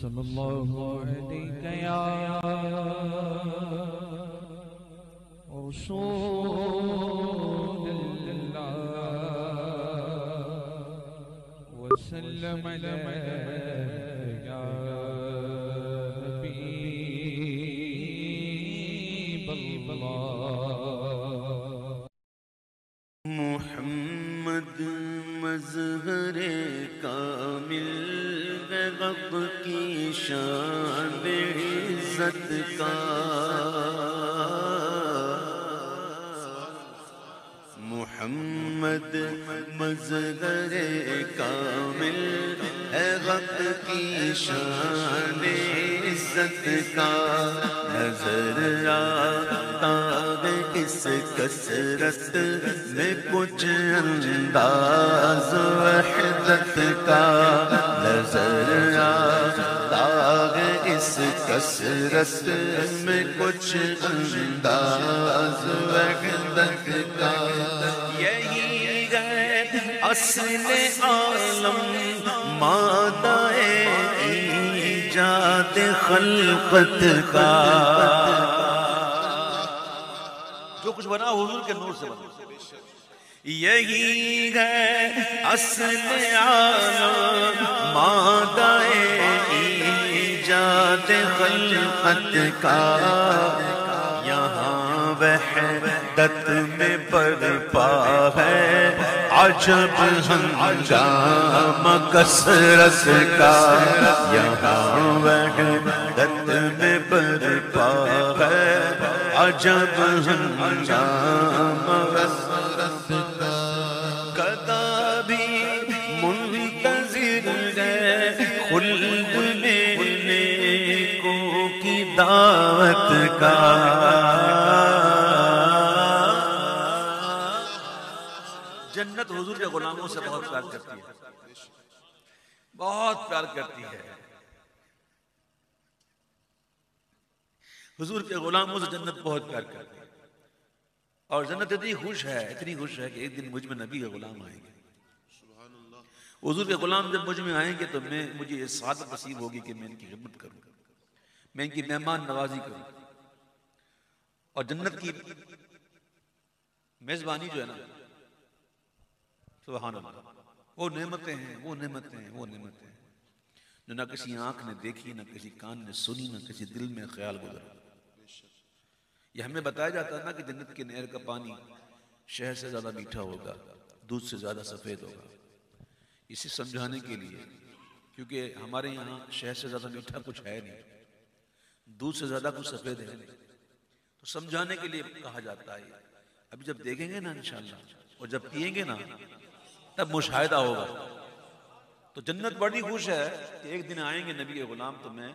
صلی اللہ علیہ یا رسول اللہ وسلم علیہ یا حبیب اللہ محمد مظہر کامل غضب کی شان عزت کا محمد مظہر کامل غضب کی شان عزت کا نظر آتا ہے اس کثرت میں کچھ انداز وحدت کا نظر آتا ہے اس کثرت میں کچھ انداز وحدت کا یہی ہے اصل عالم مادہ ایجاد خلقت کا جو کچھ بنا حضور کے نور سے بنا یہی ہے اصل عالم مادہ ایجاد خلقت کا یہاں وحدت میں برپا ہے عجب ہنگامہ کثرت کا یہاں وحدت میں برپا ہے عجب ہنگامہ کثرت کا کدا بھی منتظر ہے خلد لینے کو کی دعوت کا جنت حضور کے غلاموں سے بہت پیار کرتی ہے بہت پیار کرتی ہے حضور کے غلاموں سے جنت بہت پیار کرتی ہے اور جنت اتنی خوش ہے کہ ایک دن مجھ میں نبی کے غلام آئیں گے حضور کے غلام جب مجھ میں آئیں گے تو مجھے یہ سعادت نصیب ہوگی کہ میں ان کی خدمت کروں میں ان کی مہمان نوازی کروں اور جنت کی میزبانی جو ہے نا سبحان اللہ وہ نعمتیں ہیں جو نہ کسی آنکھ نے دیکھی نہ کسی کان نے سنی نہ کسی دل میں خیال گزرا یہ ہمیں بتایا جاتا ہے نا کہ جنت کے نہر کا پانی شہد سے زیادہ میٹھا ہوگا دودھ سے زیادہ سفید ہوگا اسے سمجھانے کے لیے کیونکہ ہمارے یہاں شہد سے زیادہ میٹھا کچھ ہے نہیں دودھ سے زیادہ کچھ سفید ہے نہیں تو سمجھانے کے لیے کہا جاتا ہے ابھی جب دیکھیں گے نا انشاءاللہ اور جب پئیں گے نا تب مشاہدہ ہوگا تو جنت بڑی خوش ہے کہ ایک دن آئیں گے نبی کے غلام تو میں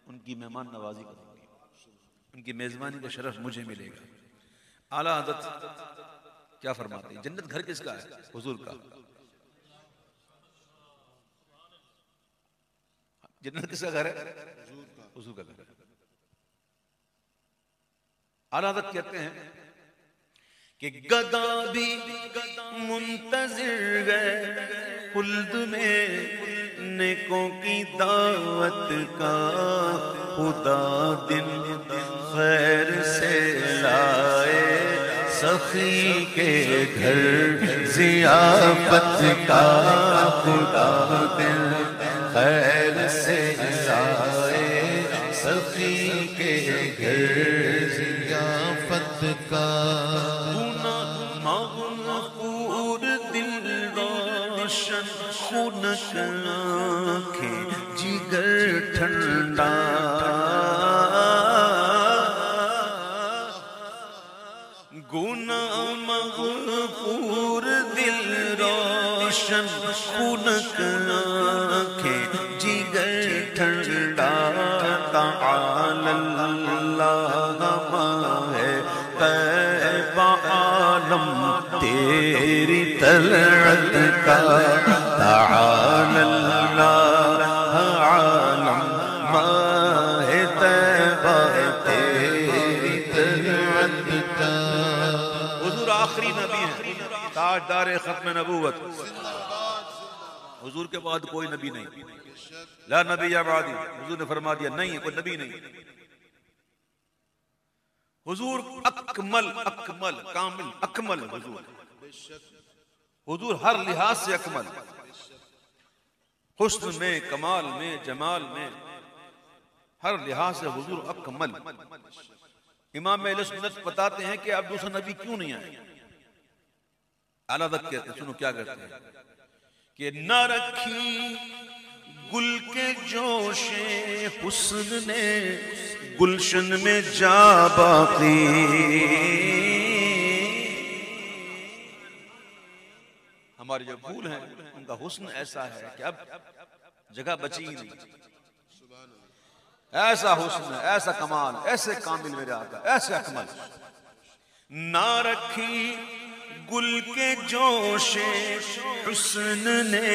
ان کی مہمان نوازی کروں گی ان کی میزبانی کا شرف مجھے ملے گا اعلیٰ حضرت کیا فرماتے ہیں جنت گھر کس کا ہے حضور کا جنت کس کا گھر ہے حضور کا گھر ہے اعلیٰ حضرت کہتے ہیں کہ گدا بھی منتظر ہے خلد میں نیکوں کی دعوت کا خدا دن خیر سے لائے سخی کے گھر ضیافت کا خدا دن خیر سے لائے سخی کے گھر ضیافت کا خنک آنکھیں جگر ٹھنڈا گناہ مغفور دل روشن خنک آنکھیں جگر ٹھنڈا تعالی اللہ ماہ طیب عالم تیری طلعت کا تعالی اللہ عالم ماہ طیب تیری طلعت کا حضور آخری نبی ہے تاجدار ختم نبوت حضور کے بعد کوئی نبی نہیں، لا نبی یا بعدی، حضور نے فرما دیا نہیں ہے، کوئی نبی نہیں۔ حضور اکمل اکمل کامل اکمل حضور ہر لحاظ سے اکمل، حسن میں، کمال میں، جمال میں، ہر لحاظ سے حضور اکمل۔ امام اہل سنت بتاتے ہیں کہ اب دوسرا نبی کیوں نہیں آئے؟ اعلیٰ حضرت کہتے ہیں، سنو کیا کہتے ہیں کہ نہ رکھی گل کے جوش حسن نے گلشن میں جا باقی، ہمارے جو پھول ہیں ان کا حسن ایسا ہے کہ اب جگہ بچی ہی نہیں، ایسا حسن، ایسا کمال، ایسے کامل میرے آقا، ایسے اکمل۔ نہ رکھی گل کے جوش حسن نے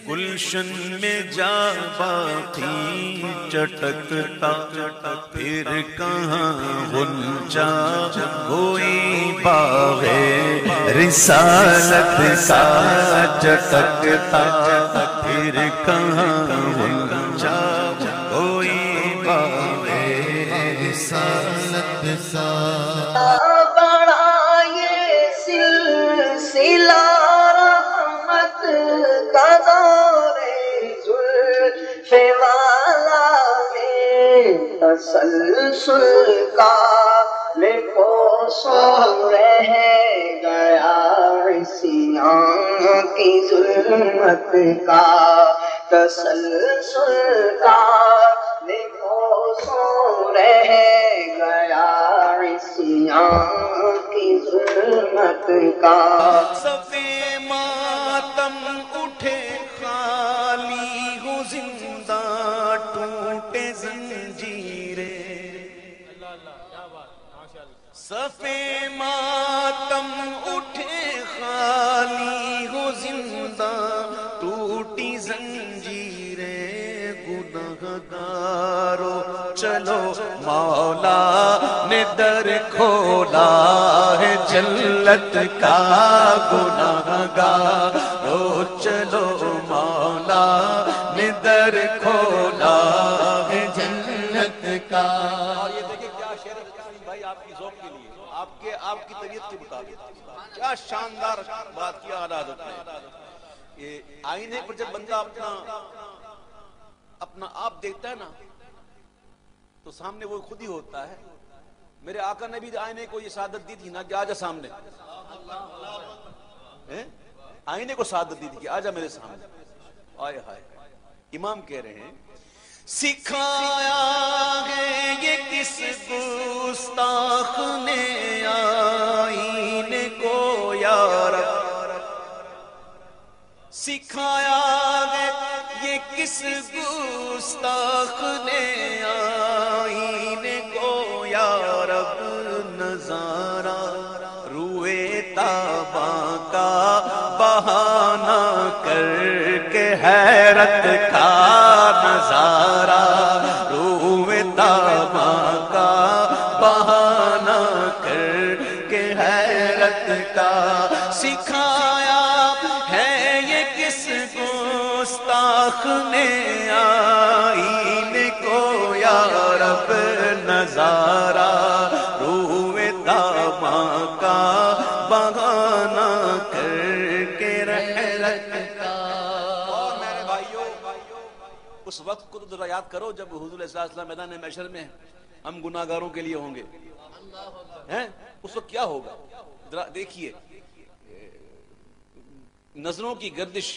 گلشن میں جا باقی، چٹکتا پھر کہاں غنچہ کوئی باغ رسالت کا، چٹکتا پھر کہاں غنچہ کوئی باغ رسالت کا۔ بڑا یہ سلسلہ رحمت کا دور زلف والا ہے، تسلسل کا لکھو سو رہ گیا عصیان کی ظلمت کا، تسلسل کا لکھو سو رہ گیا عصیان کی ظلمت کا۔ صفِ ماتم اٹھے خالی ہو زندہ ٹوٹے زنجیریں، صفِ ماتم اٹھے خالی ہو زندہ ٹوٹی زنجیریں، گنہگارو چلو مولا نے در کھولا ہے جنت کا، گنہگارو چلو مولا نے در کھولا ہے جنت کا۔ اور یہ دیکھیں کیا شعر ہے بھائی آپ کی ذوق کے لیے، آپ کی طبیعت کے مطابق کیا شاندار بات کیا اعلیٰ حضرت نے۔ یہ آئینے پر جب بندہ اپنا آپ دیکھتا ہے نا تو سامنے وہ خود ہی ہوتا ہے۔ میرے آقا نے بھی آئینے کو یہ سعادت دی تھی نا کہ آجا سامنے، آئینے کو سعادت دی تھی کہ آجا میرے سامنے۔ آئے ہائے، امام کہہ رہے ہیں سکھایا ہے یہ کس گستاخ نے آئینے کو یا رب، سکھایا ہے یہ کس گستاخ نے آئینے کو یا رب، نظارہ روئے تابا کا بہانہ کر کے حیرت کا، نظارہ روئے تابا کا بہانہ کر کے حیرت کا، سکھایا ہے یہ کس گستاخ نے آئینے کو یا رب، نظارہ روئے تابا کا بہانہ کر کے حیرت کا۔ اور میرے بھائیوں اس وقت کو تو ذرا یاد کرو جب حضور صلی اللہ علیہ وسلم میدان محشر میں ہم گناہگاروں کے لیے ہوں گے، اس وقت کیا ہوگا؟ ذرا دیکھیے نظروں کی گردش،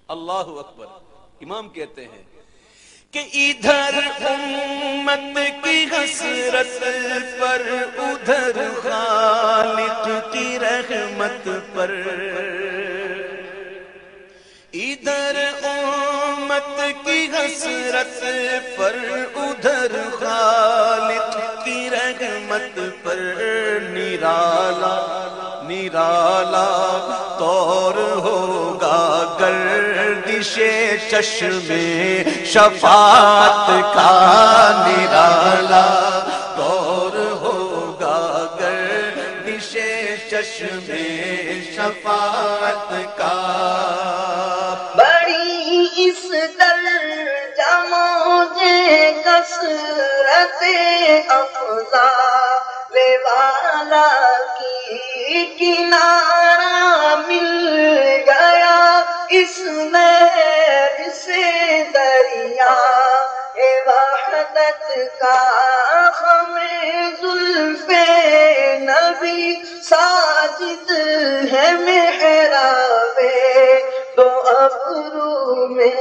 اللہ اکبر۔ امام کہتے ہیں کہ ادھر امت کی حسرت پر، ادھر خالق کی رحمت پر، ادھر امت کی حسرت پر، ادھر خالق کی رحمت پر، نرالا نرالا طور ہوگا گردش چشم شفاعت کا، نرالا طور ہوگا گردش چشم چشم شفاعت کا بڑی اس درجہ مجھے کثرت افضال والا کی کنارہ مل گیا اس نہر سے دریا وحدت کا ہمیں زلف نبی ساجد ہے محراب دو ابرو میں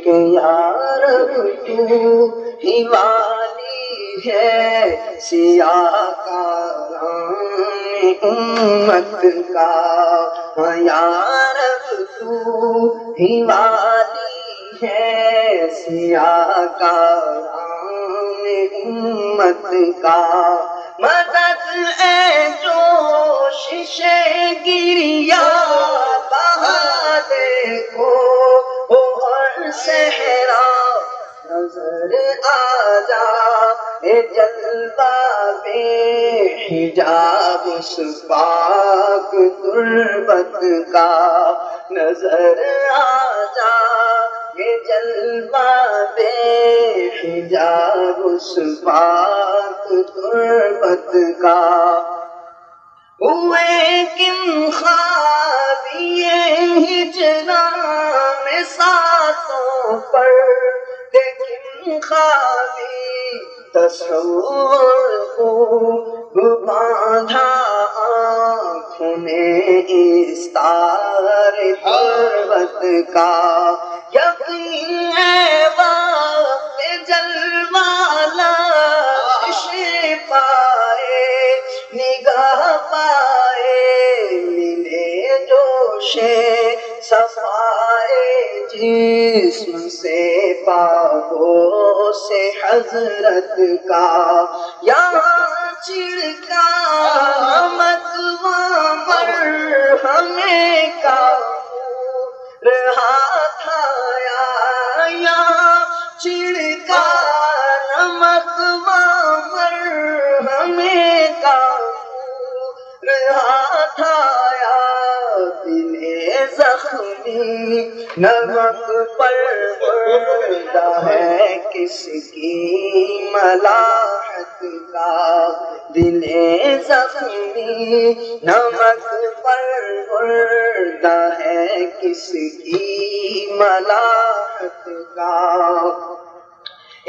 کہ یا رب تو ہی والی ہے سیاہ کاران امت کا یا رب تو ہی والی ہے سیاہ کاران امت کا مدد اے جو شیشے گریا بہا دیکھو اور صحرا نظر آ جا اے جلوہ بے حجاب اس پاک تربت کا نظر آ جا یہ جلوہ بے حجاب اس پاک تربت کا ہوئے کن خوابیے ہجران میں ساتوں پر لیکن خوابی تصور کو باندھا آنکھوں نے اس تار تربت کا یقین ہے وقت جلوالا پائے نگاہ پائے ملے جوش صفائے جسم سے پاگو سے حضرت کا یہاں چھڑکا متوا مر ہمیں کا رہا تھا یہاں چھڑکا نمک مر ہمیں کا رہا تھا دل زخمی نمک پر پڑتا ہے کس کی ملاحت کا دل زخمی نمک پر پڑتا ہے کس کی ملاحت کا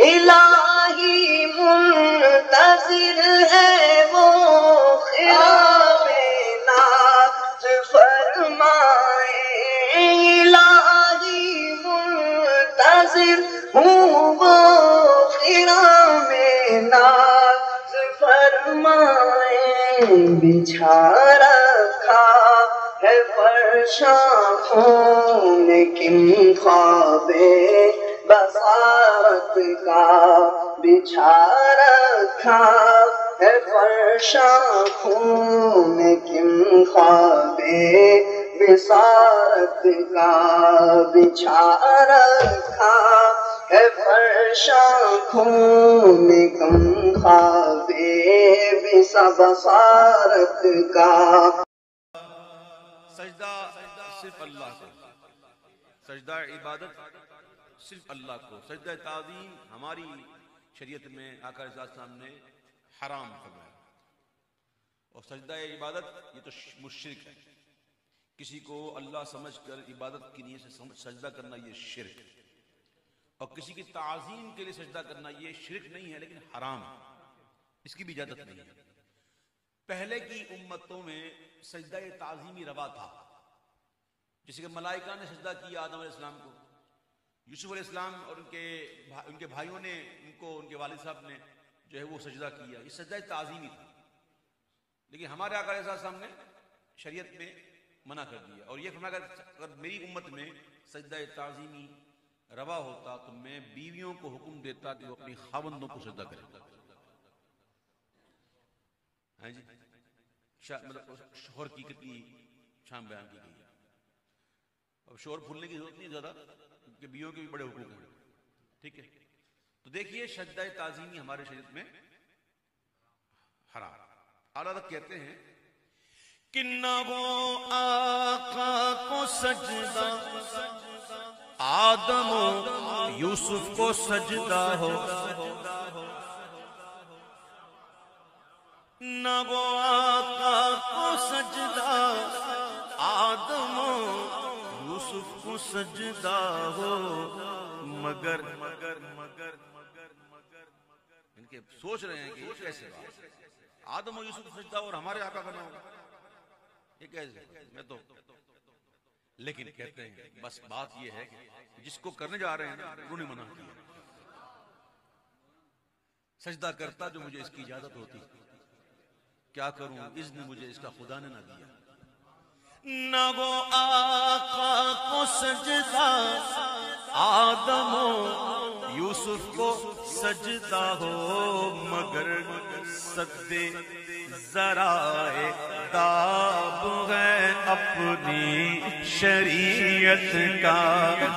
الہی منتظر ہے وہ خراب ناز فرمائے الہی منتظر ہوں وہ خراب ناز فرمائے بچھا رکھا ہے فرشاں خون کن خواب بصارت کا بچھا رکھا ہے فرشاں خون کن خواب بصارت کا بچھا رکھا ہے فرشاں خون کن خواب بصارت کا سجدہ صرف اللہ کو، سجدہ عبادت صرف اللہ کو، سجدہ تعظیم ہماری شریعت میں آقا علیہ السلام نے حرام فرمایا، اور سجدہ عبادت یہ تو مشرک ہے، کسی کو اللہ سمجھ کر عبادت کی نیت سے سجدہ کرنا یہ شرک ہے، اور کسی کی تعظیم کے لیے سجدہ کرنا یہ شرک نہیں ہے لیکن حرام ہے، اس کی بھی اجازت نہیں ہے۔ پہلے کی امتوں میں سجدہ تعظیمی روا تھا، جیسے کہ ملائکہ نے سجدہ کیا آدم علیہ السلام کو، یوسف علیہ السلام اور ان کے بھائیوں نے ان کو، ان کے والد صاحب نے جو ہے وہ سجدہ کیا، یہ سجدہ تعظیمی تھا، لیکن ہمارے آقا علیہ السلام نے شریعت میں منع کر دیا، اور یہ فرمایا اگر میری امت میں سجدہ تعظیمی روا ہوتا تو میں بیویوں کو حکم دیتا کہ وہ اپنی خاوندوں کو سجدہ کریں۔ ہاں جی، مطلب شوہر کی کتنی شان بیان کی گئی ہے۔ اب شوہر بھولنے کی ضرورت نہیں زیادہ، کہ بیویوں کے بھی بڑے حقوق ہیں، ٹھیک ہے۔ تو دیکھیے سجدہ تعظیمی ہمارے شریعت میں حرام۔ اعلیٰ حضرت کہتے ہیں کہ نہ وہ آقا کو سجدہ آدم و یوسف کو سجدہ ہو، نہ وہ آقا کو سجدہ آدم و یوسف کو سجدہ ہو، مگر ان کے سوچ رہے ہیں کہ یہ کیسے بات، آدم و یوسف کو سجدہ اور ہمارے آقا کا نہ ہوگا، یہ کیسے؟ میں تو لیکن کہتے ہیں بس بات یہ ہے کہ جس کو کرنے جا رہے ہیں انہوں نے منع کیا، سجدہ کرتا جو مجھے اس کی اجازت ہوتی، کیا کروں اذن مجھے اس کا خدا نے نہ دیا۔ نہ وہ آقا کو سجدہ آدم و یوسف کو سجدہ ہو، مگر سدے ذرائع تاب ہے اپنی شریعت کا،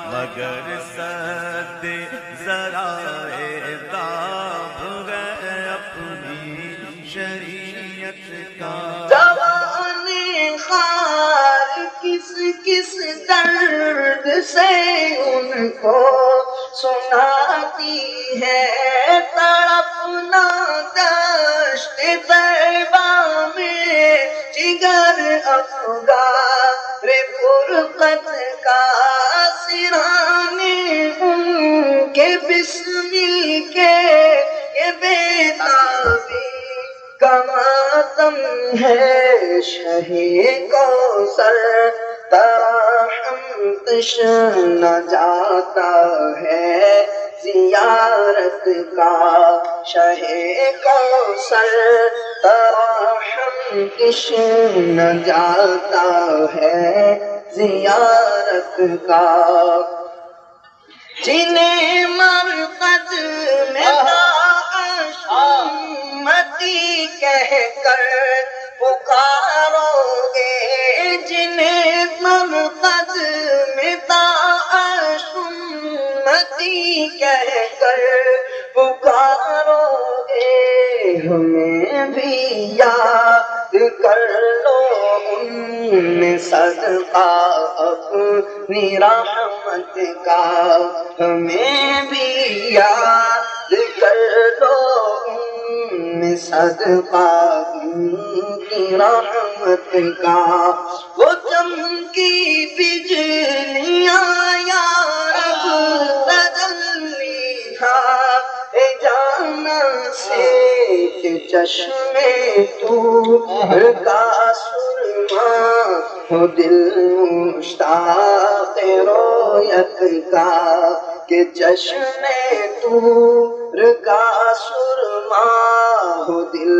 مگر سدے ذرائع تاب ہے اپنی شریعت کا۔ زبانِ خار کس کس درد سے ان کو سناتی ہے، تڑپنا دشت طیبہ میں جگر افگار فرقت کا، سرانے ان کے بسمل کے یہ بیتابی کا ماتم ہے، شہِ کوثر تراحم تشنہ جاتا ہے زیارت کا، شہِ کوثر تراحم تشنہ جاتا ہے زیارت کا، جنہیں مرقد میں داعش امتی کہہ کر پکارو گے، جنہیں مرقد میں داعش امتی کہہ کر پکارو گے، ہمیں بھی یاد کر لو ان میں صدقہ اپنی رحمت کا، ہمیں بھی یاد کر لو ان میں صدقہ ان کی رحمت کا، وہ چمکی بجلیاں یا رب تجلیہا جانا سے کہ چشمے تو کا سرما ہو دل مشتاق رویت کا، کہ چشمے تو کا سرما ہو دل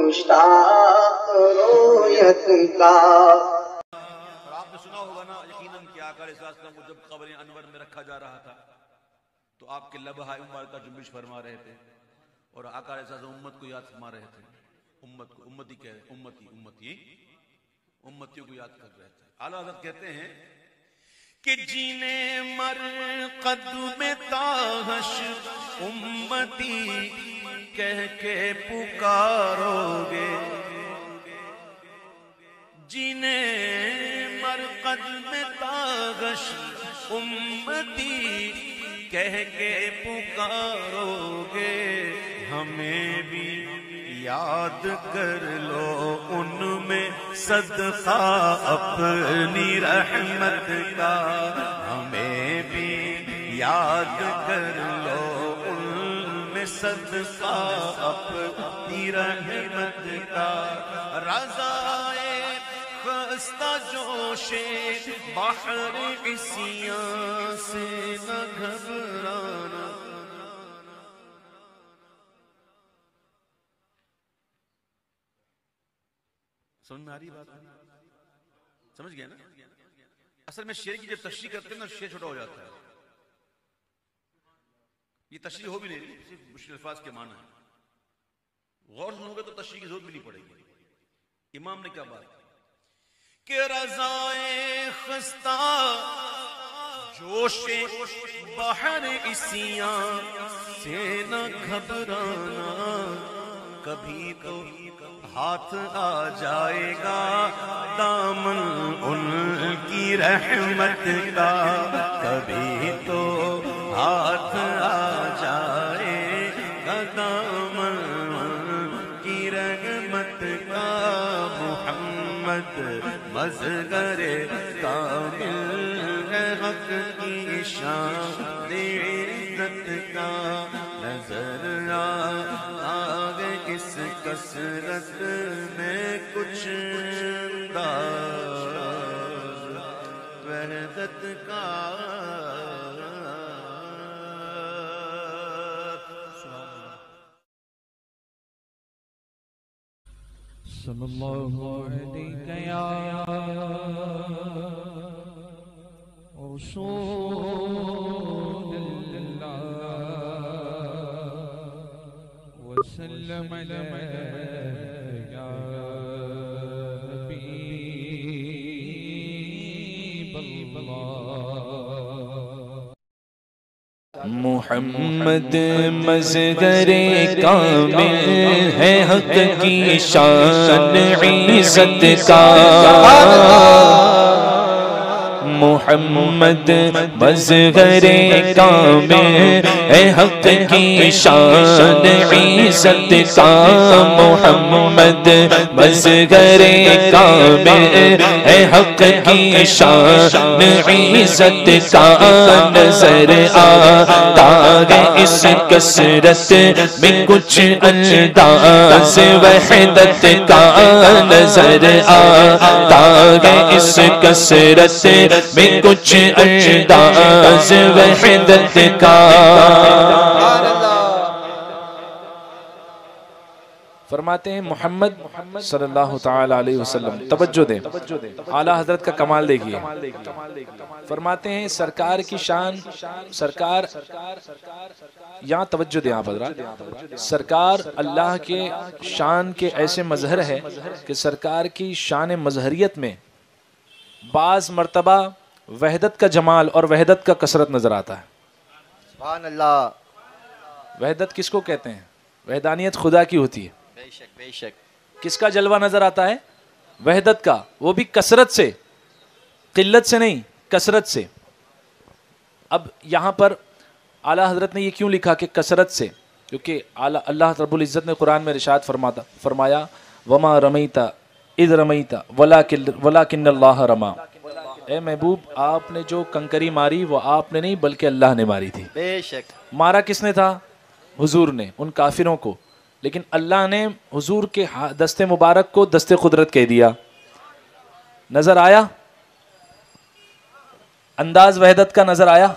مشتاق رویت کا۔ اور آپ نے سنا ہوگا نا یقیناً کہ آقا علیہ السلام کو جب قبر انور میں رکھا جا رہا تھا تو آپ کے لبہائے مبارکہ جنبش فرما رہے تھے، اور آقا علیہ السلام امت کو یاد فرما رہے تھے، امت کو امتی کہہ رہے، امتیوں کو یاد کر رہے تھے۔ اعلیٰ حضرت کہتے ہیں کہ جینے مرقد میں تاہش امتی کہہ کے پکارو گے، جینے مرقد میں تاغش امتی کہہ کے پکارو گے، ہمیں بھی یاد کر لو ان میں صدقہ اپنی رحمت کا، ہمیں بھی یاد کر لو ان میں صدقہ اپنی رحمت کا، رضائے خستہ جوشے بحر عصیاں سے نہ گھبرانا۔ سمجھ میں آ رہی بات؟ سمجھ گئے نا؟ اصل میں شعر کی جب تشریح کرتے ہیں نا شعر چھوٹا ہو جاتا ہے، یہ تشریح ہو بھی نہیں رہی، صرف مشکل الفاظ کے معنی ہے، غور سنو گے تو تشریح کی ضرورت بھی نہیں پڑے گی۔ امام نے کیا بات کہ رضائے خستہ جوش بحر عصیاں سے نہ گھبرانا، کبھی تو ہاتھ آ جائے گا دامن ان کی رحمت کا، کبھی تو ہاتھ آ جائے گا دامن ان کی رحمت کا، محمد مظہر کامل ہے حق کی شان عزت کا، نظر آگے اس کثرت میں کچھ انداز وحدت کا۔ صلی اللہ علیہ یا رسول اللہ وسلم علیہ یا حبیب اللہ۔ محمد مظہر کامل ہے حق کی شان عزت کا، محمد مظہر کامل ہے حق کی شان عزت کا، محمد مظہر کامل ہے حق کی شان عزت کا، نظر آتا ہے اس کثرت میں کچھ انداز وحدت کا، نظر آتا ہے اس کثرت میں کچھ انداز وحدت کا۔ فرماتے ہیں محمد صلی اللہ تعالی علیہ وسلم، توجہ دیں، اعلیٰ حضرت کا کمال دیکھیے، فرماتے ہیں سرکار کی شان، سرکار یہاں توجہ دیں آپ حضرات، سرکار اللہ کے شان کے ایسے مظہر ہے کہ سرکار کی شان مظہریت میں بعض مرتبہ وحدت کا جمال اور وحدت کا کثرت نظر آتا ہے۔ سبحان اللہ۔ وحدت کس کو کہتے ہیں؟ وحدانیت خدا کی ہوتی ہے، بے شک بے شک۔ کس کا جلوہ نظر آتا ہے؟ وحدت کا، وہ بھی کثرت سے، قلت سے نہیں، کثرت سے۔ اب یہاں پر اعلیٰ حضرت نے یہ کیوں لکھا کہ کثرت سے؟ کیونکہ اللہ رب العزت نے قرآن میں ارشاد فرمایا وما رمیت اذ رمیت ولکن اللہ رما، اے محبوب آپ نے جو کنکری ماری وہ آپ نے نہیں بلکہ اللہ نے ماری تھی۔ بے شک۔ مارا کس نے تھا؟ حضور نے، ان کافروں کو، لیکن اللہ نے حضور کے دست مبارک کو دست قدرت کہہ دیا۔ نظر آیا انداز وحدت کا، نظر آیا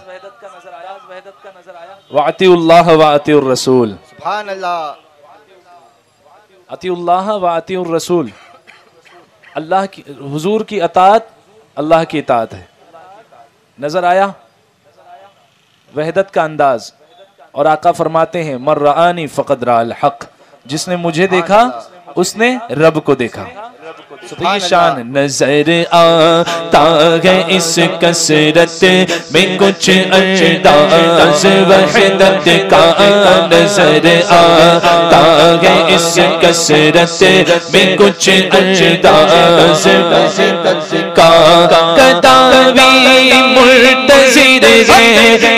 وَأَطِيعُوا اللَّهَ وَأَطِيعُوا الرَّسُولَ، سبحان اللہ۔ اطیعوا اللہ وَأَطِيعُوا الرَّسُولَ، اللہ کی، حضور کی اطاعت اللہ کی اطاعت ہے۔ نظر آیا وحدت کا انداز، اور آقا فرماتے ہیں من رآنی فقد رأى الحق، جس نے مجھے دیکھا اس نے رب کو دیکھا۔ تو یہ شان، نظر آتا ہے اس کثرت میں کچھ انداز وحدت کا، نظر آتا ہے اس کثرت میں کچھ انداز وحدت کا، کداوی منتظر ہے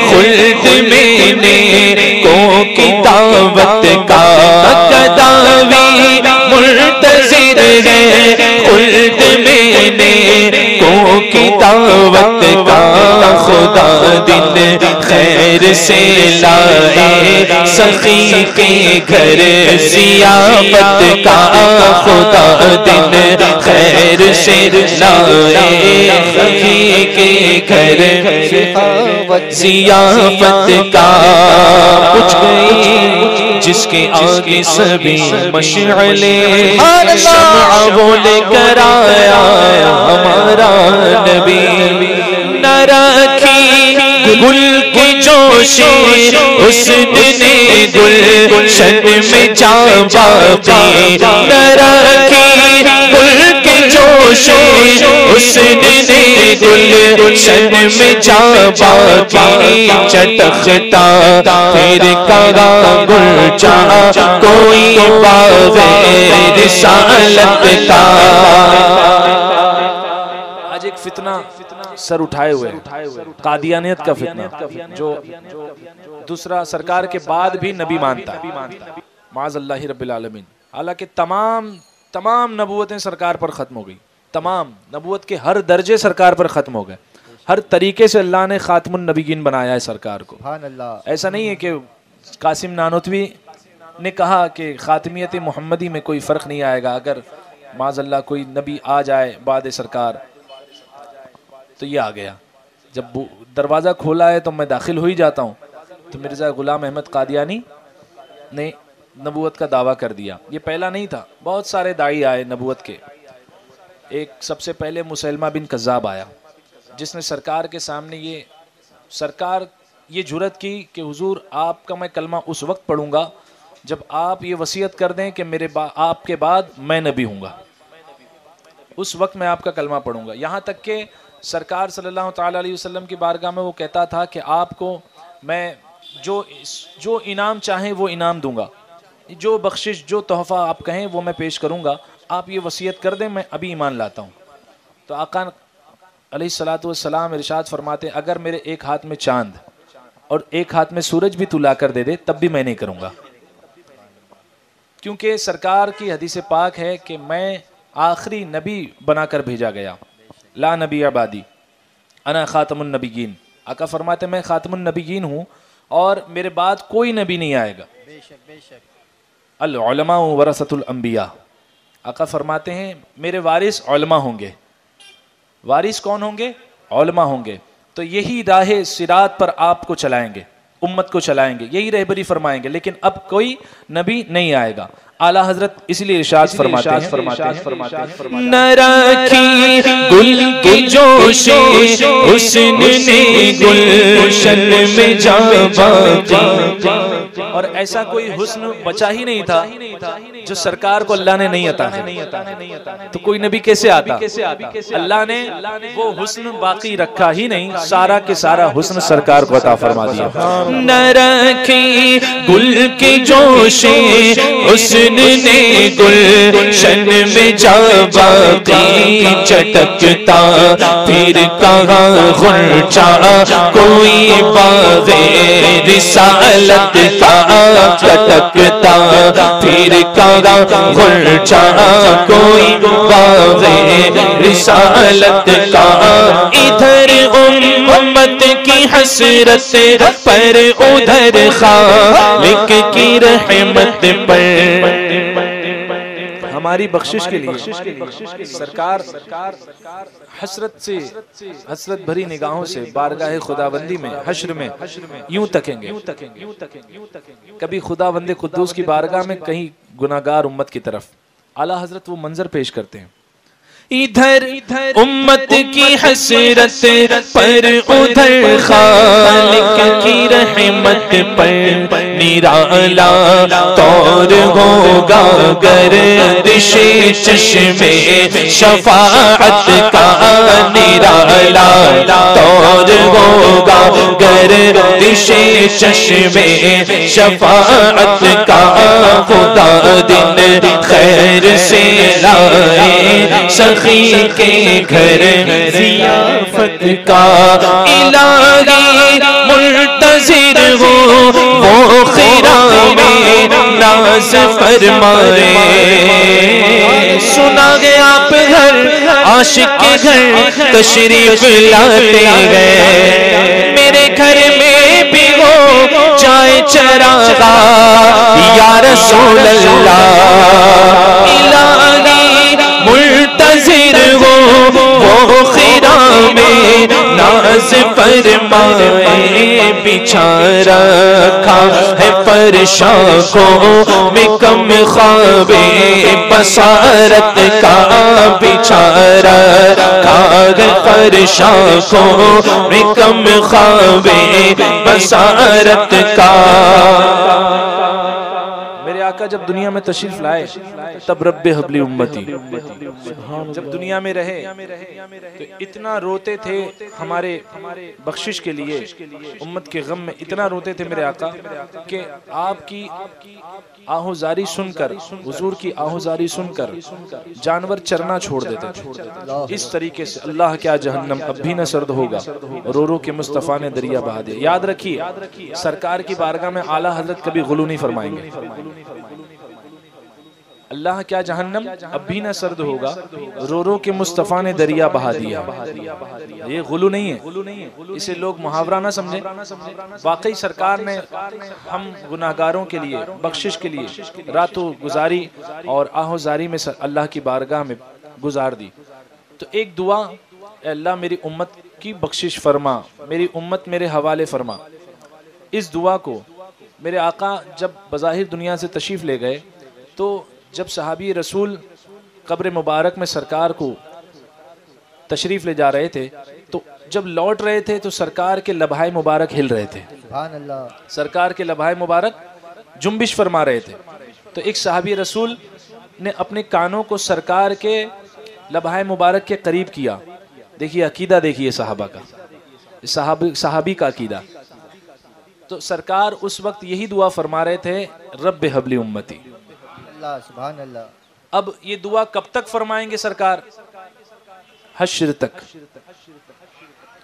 خلد میں نیکوں کی دعوت کا، کداوی منتظر ہے خلد میں نیکوں کی دعوت کا، خدا دن خیر سے لائے سخی کے گھر ضیافت کا، خدا دن خیر سے لائے سخی کے گھر ضیافت کا، کچھ گئی جس کے آگے سبھی مشعلے شمع وہ لے کر آیا ہمارا نبی، نہ رکھی گل کی جوشی اس دن گلشن میں جا باقی، نہ رکھی گل کی جوشی جوش حسن نے گلشن میں جا باقی چٹکتا پھر کہا گل چاہا کوئی باغ رسالت کا. آج ایک فتنہ سر اٹھائے ہوئے قادیانیت کا فتنہ، جو دوسرا سرکار کے بعد بھی نبی مانتا ہے، معاذ اللہ رب العالمین. حالانکہ تمام نبوتیں سرکار پر ختم ہو گئی، تمام نبوت کے ہر درجے سرکار پر ختم ہو گئے، ہر طریقے سے اللہ نے خاتم النبیین بنایا ہے سرکار کو. ایسا نہیں ہے کہ قاسم نانوتوی نے کہا کہ خاتمیت محمدی میں کوئی فرق نہیں آئے گا، اگر معاذ اللہ کوئی نبی آ جائے بعد سرکار تو یہ آ گیا. جب دروازہ کھولا ہے تو میں داخل ہو ہی جاتا ہوں. تو مرزا غلام احمد قادیانی نے نبوت کا دعویٰ کر دیا. یہ پہلا نہیں تھا، بہت سارے داعی آئے نبوت کے. ایک سب سے پہلے مسلمہ بن کذاب آیا، جس نے سرکار کے سامنے یہ جرأت کی کہ حضور آپ کا میں کلمہ اس وقت پڑھوں گا جب آپ یہ وصیت کر دیں کہ آپ کے بعد میں نبی ہوں گا، اس وقت میں آپ کا کلمہ پڑھوں گا. یہاں تک کہ سرکار صلی اللہ تعالیٰ علیہ وسلم کی بارگاہ میں وہ کہتا تھا کہ آپ کو میں جو انعام چاہیں وہ انعام دوں گا، جو بخشش جو تحفہ آپ کہیں وہ میں پیش کروں گا، آپ یہ وصیت کر دیں میں ابھی ایمان لاتا ہوں. تو آقا علیہ الصلوۃ والسلام ارشاد فرماتے اگر میرے ایک ہاتھ میں چاند اور ایک ہاتھ میں سورج بھی تو لا کر دے دے تب بھی میں نہیں کروں گا، کیونکہ سرکار کی حدیث پاک ہے کہ میں آخری نبی بنا کر بھیجا گیا. لا نبی عبادی انا خاتم النبیین. آقا فرماتے میں خاتم النبیین ہوں اور میرے بعد کوئی نبی نہیں آئے گا. العلماء ورثۃ الانبیاء. آقا فرماتے ہیں میرے وارث علماء ہوں گے. وارث کون ہوں گے؟ علماء ہوں گے. تو یہی راہ صراط پر آپ کو چلائیں گے، امت کو چلائیں گے، یہی رہبری فرمائیں گے. لیکن اب کوئی نبی نہیں آئے گا. اعلیٰ حضرت اس لیے ارشاد فرماتے ہیں نہ رکھی گل کی جوش حسن نے گلشن میں جا باقی. اور ایسا کوئی حسن بچا ہی نہیں تھا جو سرکار کو اللہ نے نہیں عطا کیا. تو کوئی نبی کیسے آتا؟ اللہ نے وہ حسن باقی رکھا ہی نہیں، سارا کے سارا حسن سرکار کو عطا فرما دیا. نہ رکھی گل کی جوش حسن نے گلشن میں جا باقی چٹکتا پھر کہاں غنچہ کوئی باغ رسالت کا چٹکتا پھر کہاں غنچہ کوئی باغ رسالت کا. ادھر امت کی حسرت پر ادھر خالق کی رحمت پر. ہماری بخشش کے لیے سرکار حسرت بھری نگاہوں سے بارگاہ خداوندی میں حشر میں یوں تکیں گے. کبھی خداوند قدوس کی بارگاہ میں کہیں گناہگار امت کی طرف. اعلیٰ حضرت وہ منظر پیش کرتے ہیں ادھر امت کی حسرت پر ادھر خالق کی رحمت پر نرالا طور ہوگا گردش چشمے شفاعت کا. نرالا طور ہوگا گردش چشمے شفاعت کا. خدا دن خیر سے لائے سخی کے گھر ضیافت کا. الہی منتظر ہو وہ خیرہ میں ناز فرمائے. سنا گیا آپ گھر عاشق کے گھر تشریف لاتے گئے. میرے گھر میں بھی ہو چائے چراغا یا رسول اللہ. الہی منتظر ہو وہ خیرہ میں ناز فرمائے. بچھا رکھا ہے فرشاں کو میں کم خواب بصارت کا. بچھا رکھا ہے فرشاں کو میں کم خواب بصارت کا. میرے آقا آقا جب دنیا میں تشریف لائے تب رب حبلی امتی، جب دنیا میں رہے تو اتنا روتے تھے ہمارے بخشش کے لیے، امت کے غم میں اتنا روتے تھے میرے آقا کہ آپ کی آہوزاری سن کر، حضور کی آہوزاری سن کر جانور چرنا چھوڑ دیتے تھے۔ اس طریقے سے اللہ کیا جہنم اب بھی نہ سرد ہوگا، رو رو کے مصطفیٰ نے دریا بہا دیا۔ یاد رکھیے سرکار کی بارگاہ میں اعلیٰ حضرت کبھی غلو نہیں فرمائیں گے۔ اللہ کیا جہنم اب بھی نہ سرد ہوگا، رو رو کے مصطفیٰ نے دریا بہا دیا۔ یہ غلو نہیں ہے، اسے لوگ محاورہ نہ سمجھیں، واقعی سرکار نے ہم گناہگاروں کے لیے بخشش کے لیے راتوں گزاری اور آہوزاری میں اللہ کی بارگاہ میں گزار دی۔ تو ایک دعا، اے اللہ میری امت کی بخشش فرما، میری امت میرے حوالے فرما۔ اس دعا کو میرے آقا جب بظاہر دنیا سے تشریف لے گئے تو جب صحابی رسول قبر مبارک میں سرکار کو تشریف لے جا رہے تھے تو جب لوٹ رہے تھے تو سرکار کے لبہائے مبارک ہل رہے تھے، سبحان اللہ، سرکار کے لبہائے مبارک جنبش فرما رہے تھے۔ تو ایک صحابی رسول نے اپنے کانوں کو سرکار کے لبہائے مبارک کے قریب کیا۔ دیکھیے عقیدہ، دیکھیے صحابہ کا، صحابی کا عقیدہ۔ تو سرکار اس وقت یہی دعا فرما رہے تھے، رب حبلی امتی۔ اللہ سبحان اللہ۔ اب یہ دعا کب تک فرمائیں گے سرکار؟ حشر تک۔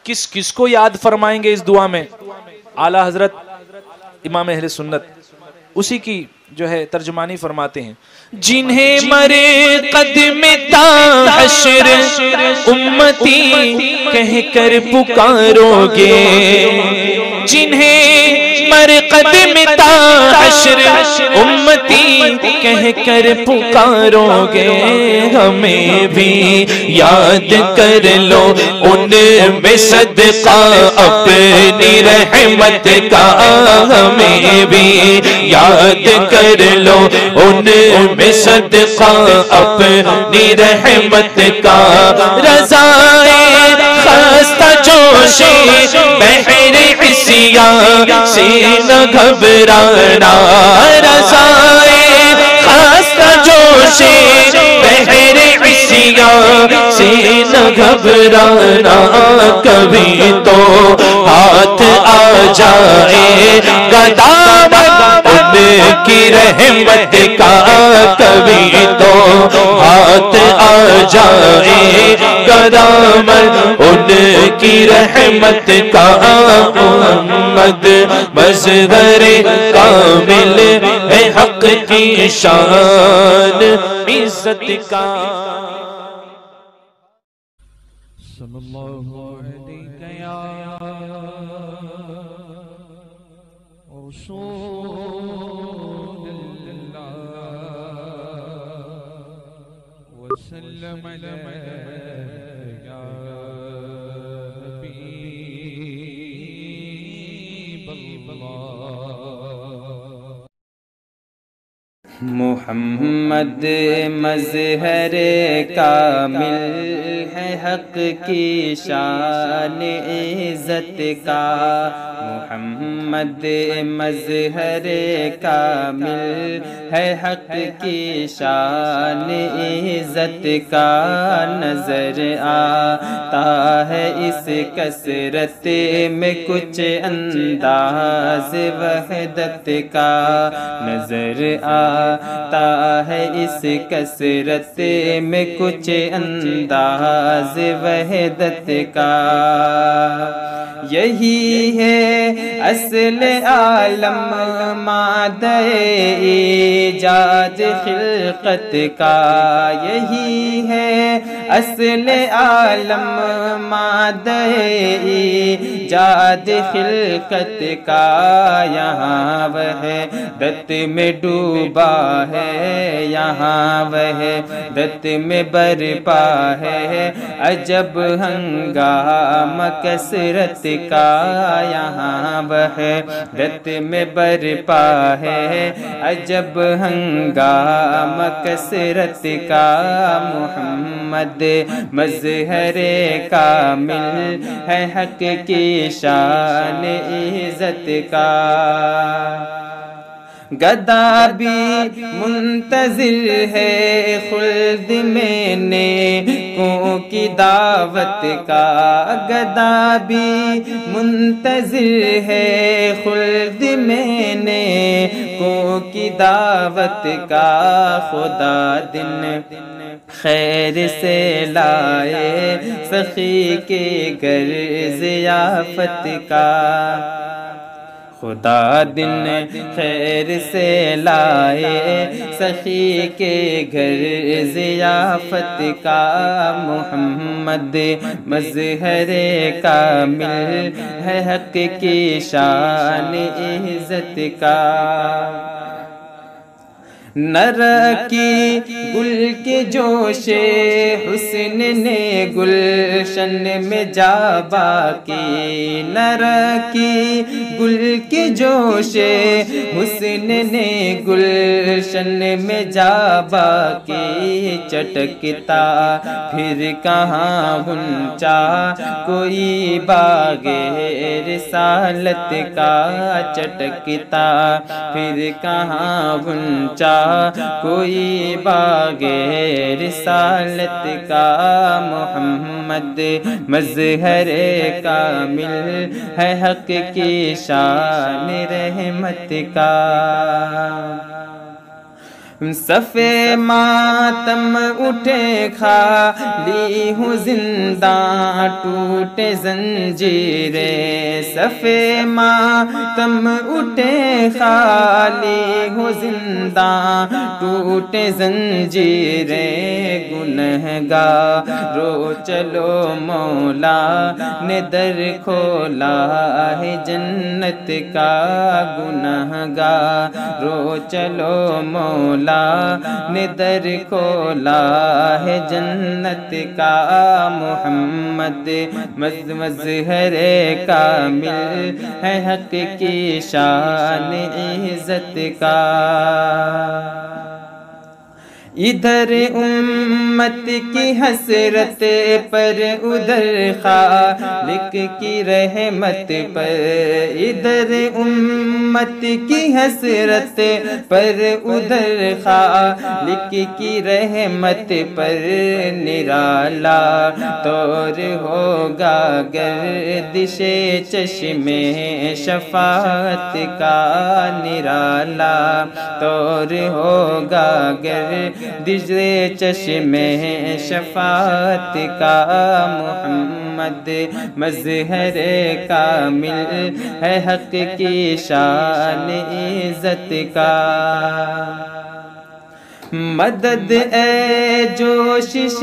کس کس کو یاد فرمائیں گے اس دعا میں؟ اعلیٰ حضرت امام اہل سنت اسی کی جو ہے ترجمانی فرماتے ہیں، جنہیں مرے قدم تا حشر امتی کہہ کر پکارو گے، جنہیں مر قدم تا حشر امتی کہہ کر پکارو گے، ہمیں بھی یاد کر لو ان میں صدقہ اپنی رحمت کا، ہمیں بھی یاد کر لو ان میں صدقہ اپنی رحمت کا، رضائے خستہ جوشی بحر عصیاں سے نہ گھبرانا، رضائے خستہ جوشی بحر عصیاں سے نہ گھبرانا، کبھی تو ہاتھ آ جائے گا دامن ان کی رحمت کا، کبھی تو ہاتھ آ جائے گا دامن ان کی رحمت کا، محمد مظہر کامل ہے حق کی شان عزت کا۔ صلی اللہ علیہ یا رسول اللہ وسلم علیہ یا حبیب اللہ۔ محمد مظہر کامل ہے حق کی شان عزت کا، محمد مظہر کامل ہے حق کی شان عزت کا، نظر آتا ہے اس کثرت میں کچھ انداز وحدت کا، نظر آتا ہے اس کثرت میں کچھ انداز وحدت کا، یہی ہے اصل عالم مادہ ایجاد خلقت کا، یہی ہے اصل عالم مادہ ایجاد خلقت کا، یہاں وحدت میں ڈوبا ہے، یہاں وحدت میں برپا ہے، عجب ہنگامہ کثرت کا، یہاں وحدت میں برپا ہے، عجب ہنگامہ کثرت کا، محمد مظہر کامل ہے حق کی شان عزت کا، گدا بھی منتظر ہے خلد میں نیکوں کی دعوت کا، گدا بھی منتظر ہے خلد میں نیکوں کی دعوت کا، خدا دن خیر سے لائے سخی کے گھر ضیافت کا، خدا دن خیر سے لائے سخی کے گھر ضیافت کا، محمد مظہر کامل ہے حق کی شان عزت کا، نر کی گل کے جوش حسن نے گلشن میں جا باقی، نر کی گل کے جوش حسن نے گلشن میں جا باقی، چٹکتا پھر کہاں غنچہ کوئی باغ رسالت کا، چٹکتا پھر کہاں غنچہ کوئی باغ رسالت کا، محمد مظہر کامل ہے حق کی شان رحمت کا، صفِ ماتم اٹھے خالی ہوں زنداں ٹوٹے زنجیریں، صفِ ماتم اٹھے خالی ہوں زنداں ٹوٹے زنجیریں، گنہگارو چلو مولا نے در کھولا ہے جنت کا، گنہگارو چلو مولا نے در کھولا ہے جنت کا، محمد مظہر کامل ہے حق کی شان عزت کا، ادھر امت کی حسرت پر ادھر خالق کی رحمت پر، ادھر امت کی حسرت پر ادھر خالق کی رحمت پر، نرالا طور ہوگا گردش چشم شفاعت کا، نرالا طور ہوگا گردش چشم شفاعت کا، محمد مظہر کامل ہے حق کی شان عزت کا، مدد اے جوشش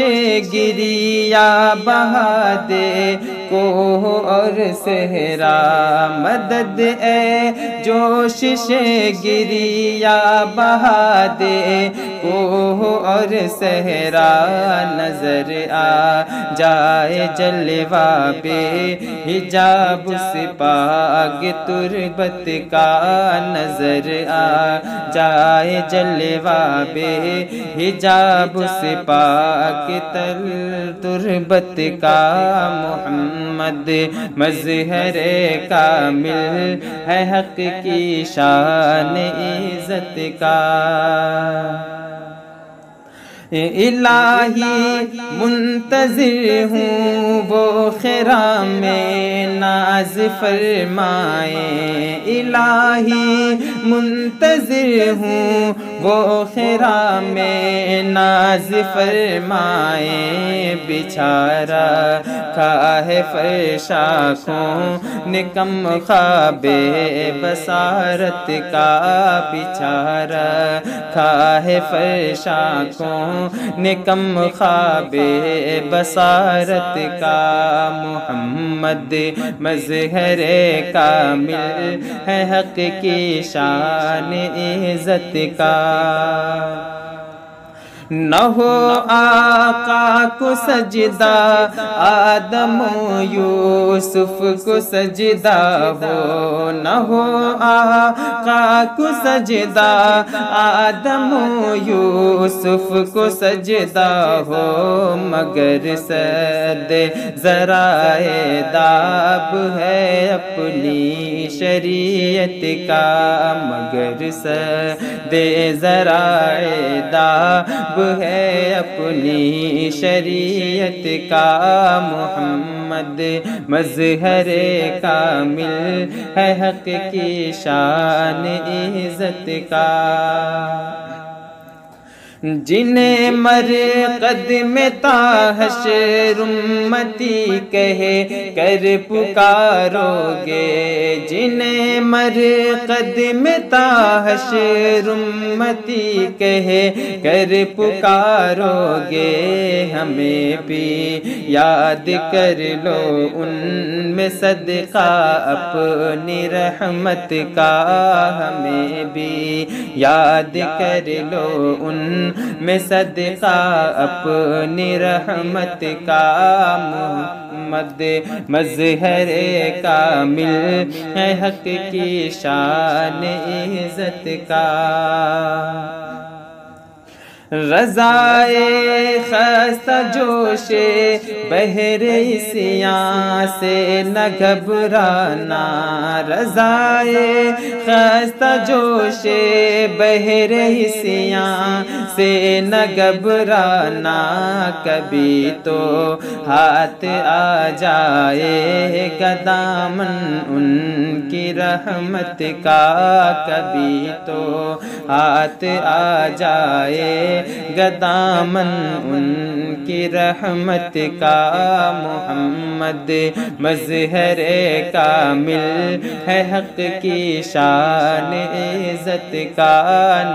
گریا بہا دے کوہ اور صحرا، مدد اے جوشش گریا بہا دے کوہ اور صحرا، نظر آ جائے جلوہ بے حجاب سپاگ تربت کا، نظر آ جائے جلوہ بے حجاب سپاگ تربت کا، محمد مظہر کامل ہے حق کی شان عزت کا، الہی منتظر ہوں وہ خرام میں ناز فرمائے، الہی منتظر ہوں وہ خرام میں ناز فرمائے، بچھارا کھاہے فرشاکوں نکم خواب بصارت کا، بچھارا کھاہے فرشاکوں نکم خواب بصارت کا، محمد مظہر کامل ہے حق کی شان عزت کا، نہ ہو آقا کو سجدہ آدم و یوسف کو سجدہ ہو، نہ ہو آقا کو سجدہ آدم و یوسف کو سجدہ ہو، مگر سد ذرائع داب ہے اپنی شریعت کا، مگر سد ذرائع داب ہے اپنی شریعت کا، محمد مظہر کامل ہے حق کی شان عزت کا، جنہیں مرقد میں تا حشر امتی کہے کر پکارو گے، جنہیں مرقد میں تا حشر امتی کہے کر پکارو گے، ہمیں بھی یاد کر لو ان میں صدقہ اپنی رحمت کا، ہمیں بھی یاد کر لو ان میں صدقہ اپنی رحمت کا، محمد مظہر کامل ہے حق کی شان عزت کا، رضائے خستہ جوش بحر عصیاں سے نہ گھبرانا، رضائے خستہ جوش بحر عصیاں سے نہ گھبرانا، کبھی تو ہاتھ آ جائے گا دامن ان کی رحمت کا، کبھی تو ہاتھ آ جائے گدامن ان کی رحمت کا، محمد مظہر کامل ہے حق کی شان عزت کا،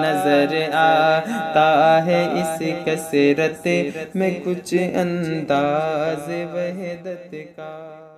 نظر آتا ہے اس کثرت میں کچھ انداز وحدت کا۔